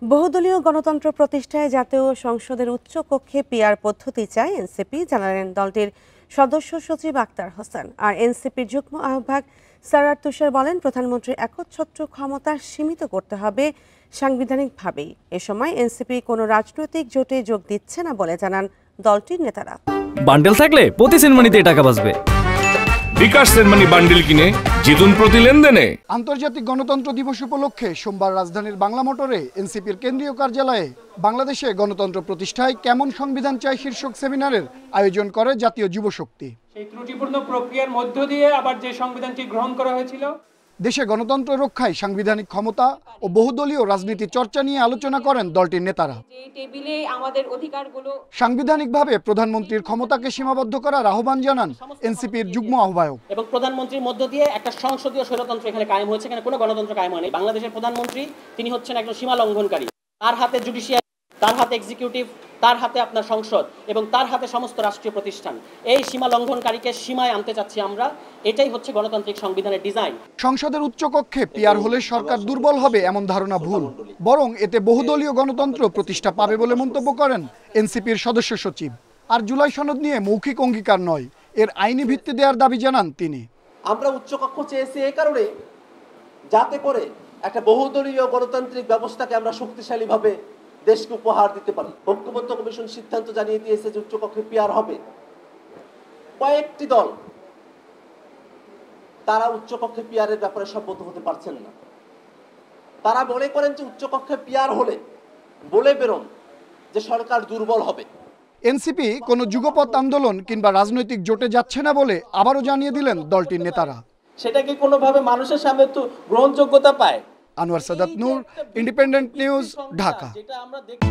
বহুদলীয় গণতন্ত্র প্রতিষ্ঠায় জাতীয় সংসদের উচ্চ কক্ষে পিআর পদ্ধতি চায় এনসিপি, জানালেন দলটির সদস্য সচিব আক্তার হোসেন। আর এনসিপির যুগ্ম আহ্বায়ক সারার তুষার বলেন, প্রধানমন্ত্রীর একচ্ছত্র ক্ষমতা সীমিত করতে হবে সাংবিধানিকভাবেই। এ সময় এনসিপি কোনো রাজনৈতিক জোটে যোগ দিচ্ছে না বলে জানান দলটির নেতারা। বান্ডেল থাকলে প্রতি সেনমানিতে টাকা বাঁচবে। বিকাশ সেনমানি বান্ডেল কিনে জিতুন প্রতি লেনদেনে। আন্তর্জাতিক গণতন্ত্র দিবস উপলক্ষে সোমবার রাজধানীর বাংলা মোটরে এনসিপির কেন্দ্রীয় কার্যালয়ে বাংলাদেশে গণতন্ত্র প্রতিষ্ঠায় কেমন সংবিধান চাই শীর্ষক সেমিনারের আয়োজন করে জাতীয় যুব শক্তি। সেই ত্রুটিপূর্ণ প্রক্রিয়ার মধ্য দিয়ে আবার যে সংবিধানটি গ্রহণ করা হয়েছিল, দেশে গণতন্ত্র রক্ষায় সাংবিধানিক ক্ষমতা ও বহুদলীয় রাজনীতি চর্চা নিয়ে আলোচনা করেন দলটির নেতারা। সাংবিধানিকভাবে প্রধানমন্ত্রীর ক্ষমতাকে সীমাবদ্ধ করার আহ্বান জানান এনসিপির যুগ্ম আহ্বায়ক। এবং প্রধানমন্ত্রীর মধ্য দিয়ে একটা সংসদীয় স্বৈরতন্ত্র এখানে কায়েম হয়েছে, এখানে কোনো গণতন্ত্র কায়েম হয়নি। বাংলাদেশের প্রধানমন্ত্রী তিনি হচ্ছেন একজন সীমা লঙ্ঘনকারী। তার হাতে জুডিশিয়ারি, তার হাতে এক্সিকিউটিভ, তার হাতে আপনার সংসদ এবং তার হাতে সমস্ত রাষ্ট্রীয় প্রতিষ্ঠান। এই সীমা লঙ্ঘনকারীকে সীমায় আনতে চাচ্ছি আমরা। এটাই হচ্ছে গণতান্ত্রিক সংবিধানের ডিজাইন। সংসদের উচ্চকক্ষে পিআর হলে সরকার দুর্বল হবে এমন ধারণা ভুল, বরং এতে বহুদলীয় গণতন্ত্র প্রতিষ্ঠা পাবে বলে মন্তব্য করেন এনসিপির সদস্য সচিব। আর জুলাই সনদ নিয়ে মৌখিক অঙ্গীকার নয়, এর আইনি ভিত্তি দেওয়ার দাবি জানান তিনি। আমরা উচ্চকক্ষ চেয়েছি এই কারণে, যাতে করে একটা বহুদলীয় গণতান্ত্রিক ব্যবস্থাকে আমরা শক্তিশালীভাবে দেশকে উপহার দিতে পারি। ঐক্যবদ্ধ কমিশন সিদ্ধান্ত জানিয়ে দিয়েছে যে উচ্চকক্ষে পিআর হবে। কয়েকটি দল তারা উচ্চকক্ষে পিআরের ব্যাপারে সম্মত হতে পারছেন না। তারা মনে করেন যে উচ্চকক্ষে পিআর হলে বলে বেরোন যে সরকার দুর্বল হবে। এনসিপি কোনো যুগপৎ আন্দোলন কিংবা রাজনৈতিক জোটে যাচ্ছে না বলে আবারও জানিয়ে দিলেন দলটির নেতারা। সেটা কি কোনোভাবে মানুষের সামনে তো গ্রহণযোগ্যতা পায়? আনোয়ার সাদাত নূর, ইন্ডিপেন্ডেন্ট নিউজ, ঢাকা। যেটা আমরা দেখি